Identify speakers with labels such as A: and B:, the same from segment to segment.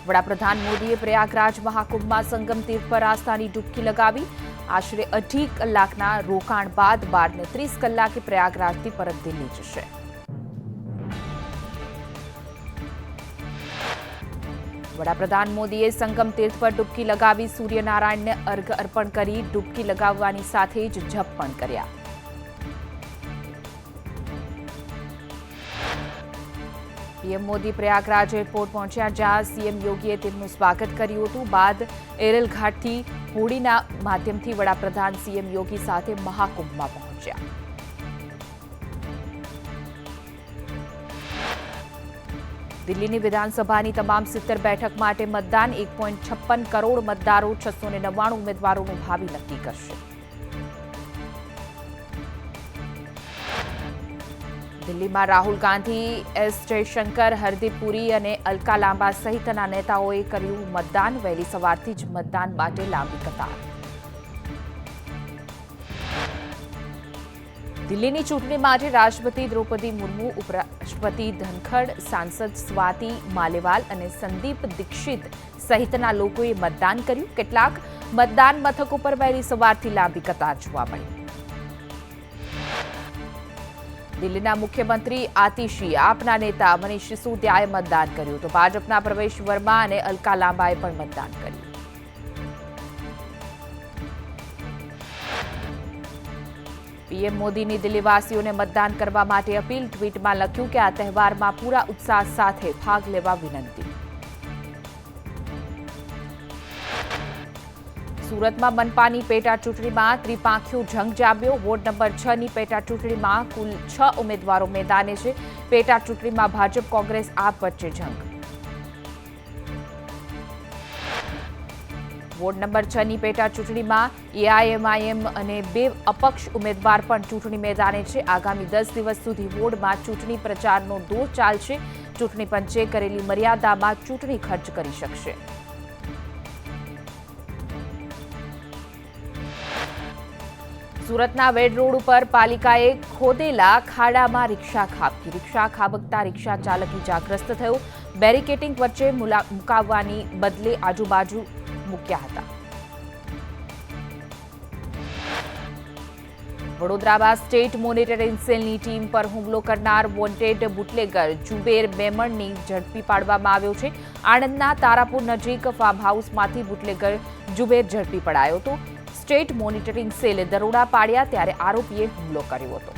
A: વડાપ્રધાન મોદીએ પ્રયાગરાજ મહાકુંભમાં સંગમ તીર્થ પર આસ્થાની ડૂબકી લગાવી. આશરે 2.5 કલાકના રોકાણ બાદ 12:30 કલાકે પ્રયાગરાજથી પરત દિલ્હી જશે. વડાપ્રધાન મોદીએ સંગમ તીર્થ પર ડૂબકી લગાવી. સૂર્યનારાયણને અર્ઘ્ય અર્પણ કરી ડૂબકી લગાવવાની સાથે જ જપ પણ કર્યા. પીએમ મોદી પ્રયાગરાજ એરપોર્ટ પહોંચ્યા, જ્યાં સીએમ યોગીએ તેમનું સ્વાગત કર્યું હતું. બાદ એરલ ઘાટથી હોડીના માધ્યમથી વડાપ્રધાન સીએમ યોગી સાથે મહાકુંભમાં પહોંચ્યા. દિલ્હીની વિધાનસભાની તમામ 70 બેઠક માટે મતદાન. 1.56 કરોડ મતદારો 699 ઉમેદવારોનું ભાવિ નક્કી કરશે. દિલ્હીમાં રાહુલ ગાંધી, એસ જયશંકર, હરદીપ પુરી અને અલકા લાંબા સહિતના નેતાઓએ કર્યું મતદાન. વહેલી સવારથી જ મતદાન માટે લાંબી કતાર. દિલ્હીની ચૂંટણી માટે રાષ્ટ્રપતિ દ્રૌપદી મુર્મુ, ઉપરાષ્ટ્રપતિ ધનખડ, સાંસદ સ્વાતિ માલેવાલ અને સંદીપ દીક્ષિત સહિતના લોકોએ મતદાન કર્યું. કેટલાક મતદાન મથકો પર વહેલી સવારથી લાંબી કતાર જોવા મળી. દિલ્હીના મુખ્યમંત્રી આતિશી, આપના નેતા મનીષ સિસોદિયાએ મતદાન કર્યું, તો ભાજપના પ્રવેશ વર્મા અને અલકા લાંબાએ પણ મતદાન કર્યું. પીએમ મોદીની દિલ્હીવાસીઓને મતદાન કરવા માટે અપીલ. ટ્વીટમાં લખ્યું કે આ તહેવારમાં પૂરા ઉત્સાહ સાથે ભાગ લેવા વિનંતી. સુરતમાં મનપાની પેટા ચૂંટણીમાં ત્રિપાંખિયો જંગ જામ્યો. વોર્ડ નંબર 6ની પેટા ચૂંટણીમાં કુલ 6 ઉમેદવારો મેદાને છે. પેટા ચૂંટણીમાં ભાજપ કોંગ્રેસ આપ વચ્ચે જંગ. વોર્ડ નંબર 6ની પેટા ચૂંટણીમાં એઆઈએમઆઈએમ અને 2 અપક્ષ ઉમેદવાર પણ ચૂંટણી મેદાને છે. આગામી 10 દિવસ સુધી વોર્ડમાં ચૂંટણી પ્રચારનો દોર ચાલશે. ચૂંટણી પંચે કરેલી મર્યાદામાં ચૂંટણી ખર્ચ કરી શકશે. સુરતના વેડ રોડ ઉપર પાલિકાએ ખોદેલા ખાડામાં રિક્ષા ખાબકી. રિક્ષા ખાબકતા રિક્ષા ચાલક ઇજાગ્રસ્ત થયો. બેરિકેડિંગ વચ્ચે મુકાવવાની બદલે આજુબાજુ મૂક્યા હતા. વડોદરામાં સ્ટેટ મોનિટરિંગ સેલની ટીમ પર હુમલો કરનાર વોન્ટેડ બુટલેગર જુબેર મેમણની ઝડપી પાડવામાં આવ્યો છે. આણંદના તારાપુર નજીક ફાર્મ હાઉસમાંથી બુટલેગર જુબેર ઝડપી પડાયો હતો. સ્ટેટ મોનિટરિંગ સેલે દરોડા પાડ્યા ત્યારે આરોપીએ હુમલો કર્યો હતો.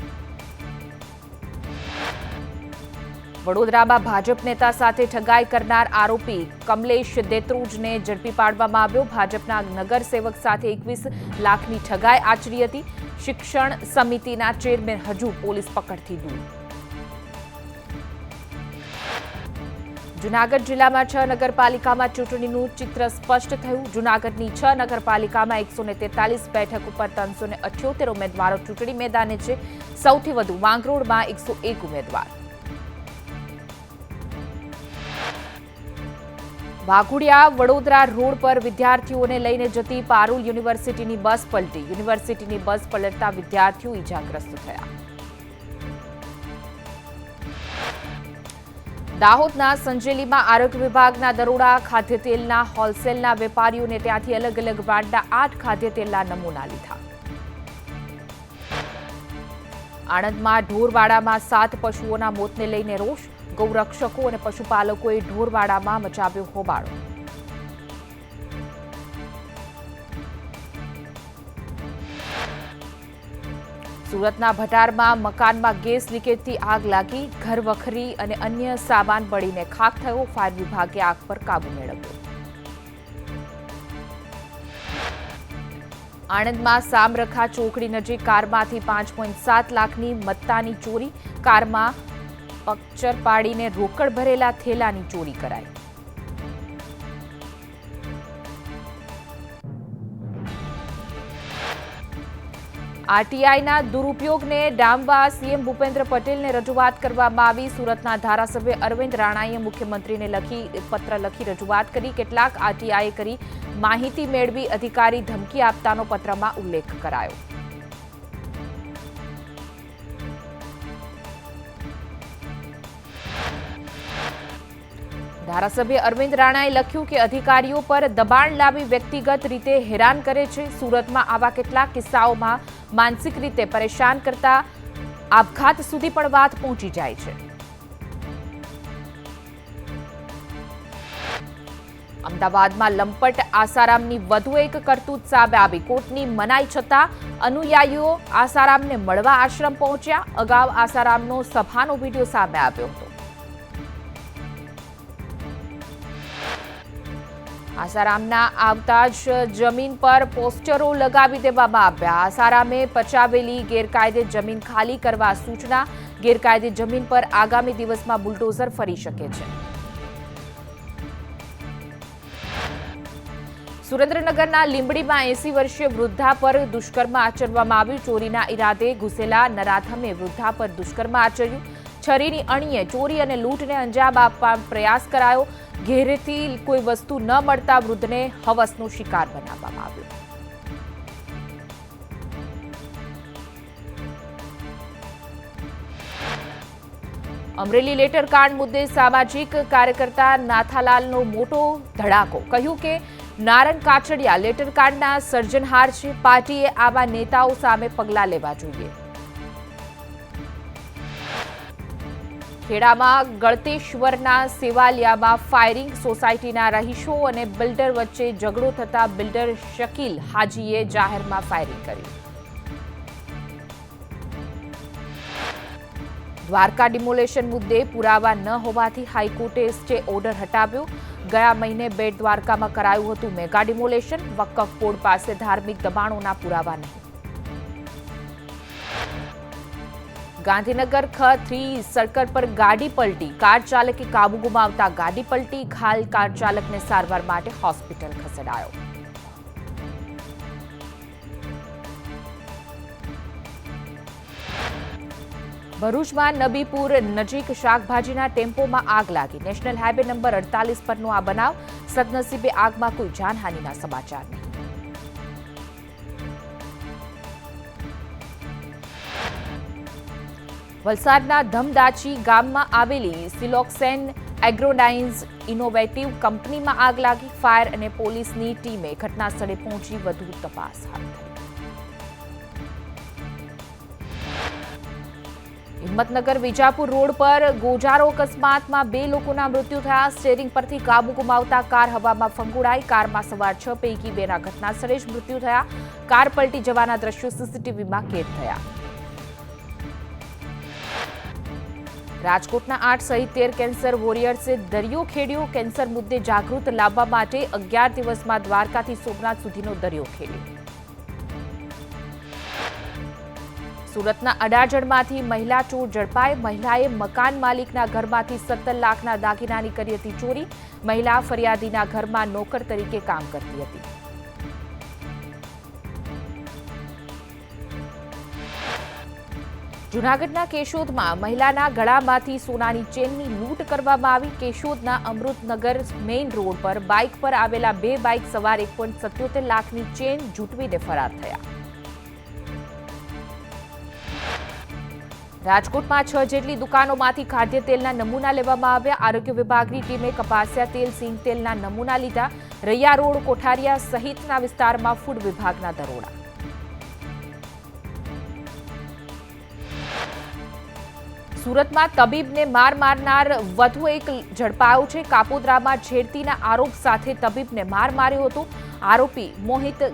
A: વડોદરામાં ભાજપ નેતા સાથે ઠગાઈ કરનાર આરોપી કમલેશ દેત્રુજને ઝડપી પાડવામાં આવ્યો. ભાજપના નગરસેવક સાથે 21 લાખની ઠગાઈ આચરી હતી. શિક્ષણ સમિતિના ચેરમેન હજુ પોલીસ પકડથી દૂર. જૂનાગઢ જિલ્લામાં 6 નગરપાલિકામાં ચૂંટણીનું ચિત્ર સ્પષ્ટ થયું. જૂનાગઢની 6 નગરપાલિકામાં 143 બેઠક ઉપર 378 ઉમેદવારો ચૂંટણી મેદાને છે. સૌથી વધુ માંગરોળમાં 101 ઉમેદવાર. વાઘોડિયા વડોદરા રોડ પર વિદ્યાર્થીઓને લઈને જતી પારુલ યુનિવર્સિટીની બસ પલટી. યુનિવર્સિટીની બસ પલટતા વિદ્યાર્થીઓ ઇજાગ્રસ્ત થયા. દાહોદના સંજેલીમાં આરોગ્ય વિભાગના દરોડા. ખાદ્યતેલના હોલસેલના વેપારીઓને ત્યાંથી અલગ અલગ બ્રાન્ડના 8 ખાદ્યતેલના નમૂના લીધા. આણંદમાં ઢોરવાડામાં 7 પશુઓના મોતને લઈને રોષ. ગૌરક્ષકો અને પશુપાલકોએ ઢોરવાડામાં મચાવ્યો હોબાળો. સુરતના ભટારમાં મકાનમાં ગેસ લીકેજથી આગ લાગી. ઘરવખરી અને અન્ય સામાન બળીને ખાખ થયો. ફાયર વિભાગે આગ પર કાબુ મેળવ્યો. આણંદમાં સામરખા ચોકડી નજીક કારમાંથી 5.7 લાખની મત્તાની ચોરી. કારમાં પંક્ચર પાડીને રોકડ ભરેલા થેલાની ચોરી કરાઈ. આરટીઆઈના દુરુપયોગને ડામવા સીએમ ભૂપેન્દ્ર પટેલને રજૂઆત કરવામાં આવી. સુરતના ધારાસભ્ય અરવિંદ રાણાએ મુખ્યમંત્રીને પત્ર લખી રજૂઆત કરી. કેટલાક આરટીઆઈએ કરી માહિતી મેળવી અધિકારી ધમકી આપતાનો પત્રમાં ઉલ્લેખ કરાયો. ધારાસભ્ય અરવિંદ રાણાએ લખ્યું કે અધિકારીઓ પર દબાણ લાવી વ્યક્તિગત રીતે હેરાન કરે છે. સુરતમાં આવા કેટલાક કિસ્સાઓમાં માનસિક રીતે પરેશાન કરતા આપઘાત સુધી પણ વાત પહોંચી જાય છે. અમદાવાદમાં લંપટ આસારામની વધુ એક કરતૂત સામે આવી. કોર્ટની મનાઈ છતાં અનુયાયીઓ આસારામને મળવા આશ્રમ પહોંચ્યા. અગાઉ આસારામનો સભાનો વિડીયો સામે આવ્યો હતો. આસારામના આવતા જ જમીન પર પોસ્ટરો લગાવી દેવામાં આવ્યા. આસારામે પચાવેલી ગેરકાયદે જમીન ખાલી કરવા સૂચના. ગેરકાયદે જમીન પર આગામી દિવસમાં બુલડોઝર ફરી શકે છે. સુરેન્દ્રનગરના લીંબડીમાં 80 વર્ષીય વૃદ્ધા પર દુષ્કર્મ આચરવામાં આવ્યું. ચોરીના ઈરાદે ઘૂસેલા નરાધમે વૃદ્ધા પર દુષ્કર્મ આચર્યું. છરીની અણીએ ચોરી અને લૂંટને અંજામ આપવા પ્રયાસ કરાયો. ઘેરેથી કોઈ વસ્તુ ન મળતા વૃદ્ધને હવસનો શિકાર બનાવવામાં આવ્યો. અમરેલી લેટર કાંડ મુદ્દે સામાજિક કાર્યકર્તા નાથાલાલનો મોટો ધડાકો. કહ્યું કે નારણ કાછડિયા લેટરકાંડના સર્જનહાર છે. પાર્ટીએ આવા નેતાઓ સામે પગલાં લેવા જોઈએ. ખેડામાં ગળતેશ્વરના સેવાલિયામાં ફાયરિંગ. સોસાયટીના રહીશો અને બિલ્ડર વચ્ચે ઝઘડો થતા બિલ્ડર શકીલ હાજીએ જાહેરમાં ફાયરિંગ કર્યું. દ્વારકા ડિમોલેશન મુદ્દે પુરાવા ન હોવાથી હાઈકોર્ટે સ્ટે ઓર્ડર હટાવ્યો. ગયા મહિને બેટ દ્વારકામાં કરાયું હતું મેગા ડિમોલેશન. વકફ બોર્ડ પાસે ધાર્મિક દબાણોના પુરાવા નહીં. ગાંધીનગર ખ3 સર્કલ પર ગાડી પલટી. કાર ચાલકે કાબુ ગુમાવતા ગાડી પલટી. ઘાયલ કાર ચાલકને સારવાર માટે હોસ્પિટલ ખસેડાયો. ભરૂચમાં નબીપુર નજીક શાકભાજીના ટેમ્પોમાં આગ લાગી. નેશનલ હાઈવે નંબર 48 પરનો આ બનાવ. સદનસીબે આગમાં કોઈ જાનહાનિના સમાચાર નહીં. વલસાડના ધમદાચી ગામમાં આવેલી સિલોક્સેન એગ્રોડાઇન્સ ઇનોવેટિવ કંપનીમાં આગ લાગી. ફાયર અને પોલીસની ટીમે ઘટના સ્થળે પહોંચી વધુ તપાસ હાથ ધરી. હિંમતનગર વિજાપુર રોડ પર ગોજારો અકસ્માતમાં 2 લોકોના મૃત્યુ થયા. સ્ટીયરિંગ પરથી કાબુ ગુમાવતા કાર હવામાં ફંગોળાઈ. કારમાં સવાર 6 પૈકી 2ના ઘટના સ્થળે જ મૃત્યુ થયા. કાર પલટી જવાના દ્રશ્યો સીસીટીવીમાં કેદ થયા. રાજકોટના 8 સહિત 13 કેન્સર વોરિયર્સે દરિયો ખેડ્યો. કેન્સર મુદ્દે જાગૃત લાવવા માટે 11 દિવસમાં દ્વારકાથી સોમનાથ સુધીનો દરિયો ખેડ્યો. સુરતના અડાજણમાંથી મહિલા ચોર ઝડપાઈ. મહિલાએ મકાન માલિકના ઘરમાંથી 17 લાખના દાગીનાની કરી હતી ચોરી. મહિલા ફરિયાદીના ઘરમાં નોકર તરીકે કામ કરતી હતી. જૂનાગઢના કેશોદમાં મહિલાના ગળામાંથી સોનાની ચેનની લૂંટ કરવામાં આવી. કેશોદના અમૃતનગર મેઇન રોડ પર બાઇક પર આવેલા 2 બાઇક સવાર 1.77 લાખની ચેન ઝૂંટવીને ફરાર થયા. રાજકોટમાં 6 જેટલી દુકાનોમાંથી ખાદ્ય તેલના નમૂના લેવામાં આવ્યા. આરોગ્ય વિભાગની ટીમે કપાસિયા તેલ, સિંગ તેલના નમૂના લીધા. રૈયા રોડ, કોઠારિયા સહિતના વિસ્તારમાં ફૂડ વિભાગના દરોડા. સુરતમાં તબીબને માર મારનાર વધુ એક ઝડપાયો છે. કાપોદ્રામાં છેડતીના આરોપ સાથે તબીબને માર માર્યો હતો. આરોપી મોહિત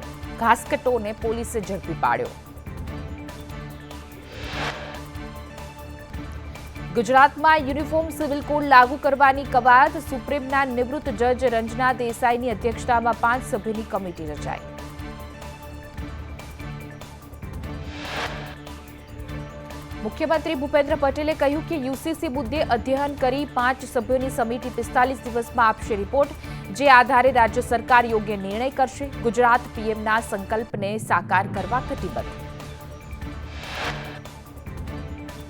A: ઘાસકટોને પોલીસે ઝડપી પાડ્યો. ગુજરાતમાં યુનિફોર્મ સિવિલ કોડ લાગુ કરવાની કવાયત. સુપ્રીમના નિવૃત્ત જજ રંજના દેસાઈની અધ્યક્ષતામાં 5 સભ્યોની કમિટી રચાઈ. મુખ્યમંત્રી ભૂપેન્દ્ર પટેલે કહ્યું કે યુસીસી મુદ્દે અધ્યયન કરી 5 સભ્યોની સમિતિ 45 દિવસમાં આપશે રિપોર્ટ. જે આધારે રાજ્ય સરકાર યોગ્ય નિર્ણય કરશે. ગુજરાત પીએમના સંકલ્પને સાકાર કરવા કટિબદ્ધ.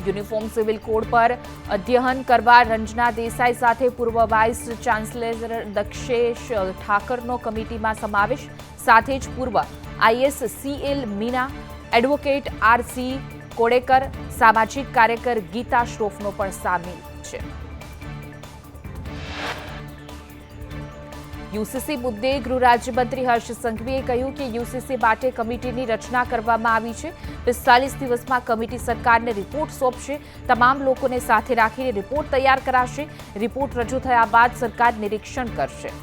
A: યુનિફોર્મ સિવિલ કોડ પર અધ્યયન કરવા રંજના દેસાઈ સાથે પૂર્વ વાઇસ ચાન્સેલર દક્ષેશ ઠાકરનો કમિટીમાં સમાવેશ. સાથે જ પૂર્વ IAS CL Meena, advocate RC Kodekar, સામાજિક કાર્યકર ગીતા શ્રોફનો પણ સામેલ છે. યુસીસી મુદ્દે ગૃહ રાજ્યમંત્રી હર્ષ સંઘવીએ કહ્યું કે યુસીસી માટે કમિટીની રચના કરવામાં આવી છે. 45 દિવસમાં કમિટી સરકારને રિપોર્ટ સોંપશે. તમામ લોકોને સાથે રાખીને રિપોર્ટ તૈયાર કરાશે. રિપોર્ટ રજૂ થયા બાદ સરકાર નિરીક્ષણ કરશે.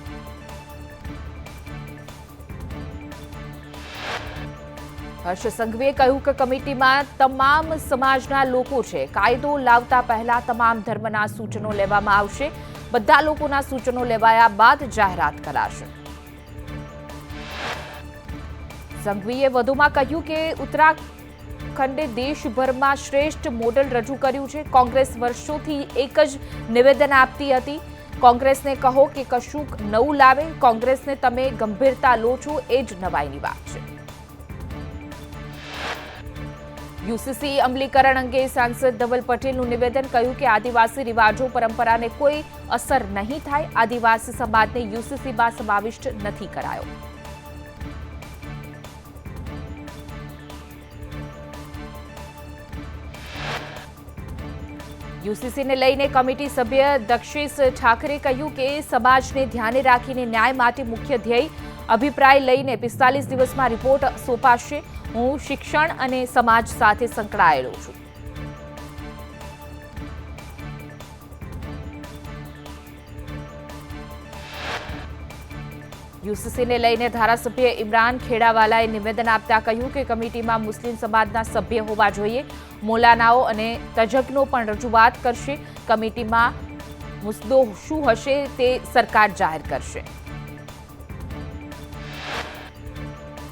A: હર્ષ સંઘવીએ કહ્યું કે કમિટીમાં તમામ સમાજના લોકો છે. કાયદો લાવતા પહેલા તમામ ધર્મના સૂચનો લેવામાં આવશે. બધા લોકોના સૂચનો લેવાયા બાદ જાહેરાત કરાશે. સંઘવીએ વધુમાં કહ્યું કે ઉત્તરાખંડે દેશભરમાં શ્રેષ્ઠ મોડેલ રજૂ કર્યું છે. કોંગ્રેસ વર્ષોથી એક જ નિવેદન આપતી હતી. કોંગ્રેસને કહો કે કશુંક નવું લાવે. કોંગ્રેસને તમે ગંભીરતા લો છો એ જ નવાઈની વાત છે. યુસીસી અમલીકરણ અંગે સાંસદ ધવલ પટેલનું નિવેદન. કહ્યું કે આદિવાસી રિવાજો પરંપરાને કોઈ અસર નહીં થાય. આદિવાસી સમાજને યુસીસીમાં સમાવિષ્ટ નથી કરાયો. યુસીસીને લઈને કમિટી સભ્ય દક્ષેશ ઠાકરે કહ્યું કે સમાજને ધ્યાને રાખીને ન્યાય માટે મુખ્ય ધ્યેય અભિપ્રાય લઈને 45 દિવસમાં રિપોર્ટ સોંપાશે. હું શિક્ષણ અને સમાજ સાથે સંકળાયેલો છું. યુસીસીને લઈને ધારાસભ્ય ઇમરાન ખેડાવાલાએ નિવેદન આપતા કહ્યું કે કમિટીમાં મુસ્લિમ સમાજના સભ્ય હોવા જોઈએ. મૌલાનાઓ અને તજજ્ઞો પણ રજૂઆત કરશે. કમિટીમાં મુદ્દો શું હશે તે સરકાર જાહેર કરશે.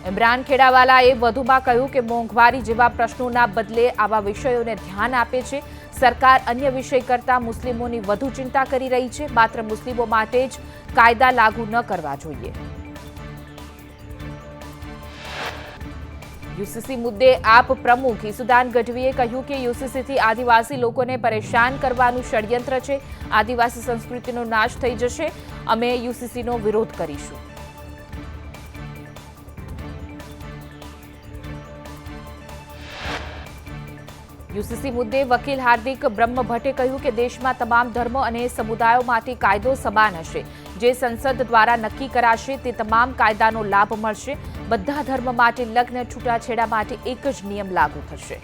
A: ઇમરાન ખેડાવાલાએ વધુમાં કહ્યું કે મોંઘવારી જેવા પ્રશ્નોના બદલે આવા વિષયોને ધ્યાન આપે છે. સરકાર અન્ય વિષય કરતાં મુસ્લિમોની વધુ ચિંતા કરી રહી છે. માત્ર મુસ્લિમો માટે જ કાયદા લાગુ ન કરવા જોઈએ. યુસીસી મુદ્દે આપ પ્રમુખ ઈસુદાન ગઢવીએ કહ્યું કે યુસીસીથી આદિવાસી લોકોને પરેશાન કરવાનું ષડયંત્ર છે. આદિવાસી સંસ્કૃતિનો નાશ થઈ જશે. અમે યુસીસીનો વિરોધ કરીશું. યુસીસી મુદ્દે વકીલ હાર્દિક બ્રહ્મભટ્ટે કહ્યું કે દેશમાં તમામ ધર્મો અને સમુદાયો માટે કાયદો સમાન હશે. જે સંસદ દ્વારા નક્કી કરાશે તે તમામ કાયદાનો લાભ મળશે. બધા ધર્મ માટે લગ્ન છૂટાછેડા માટે એક જ નિયમ લાગુ થશે.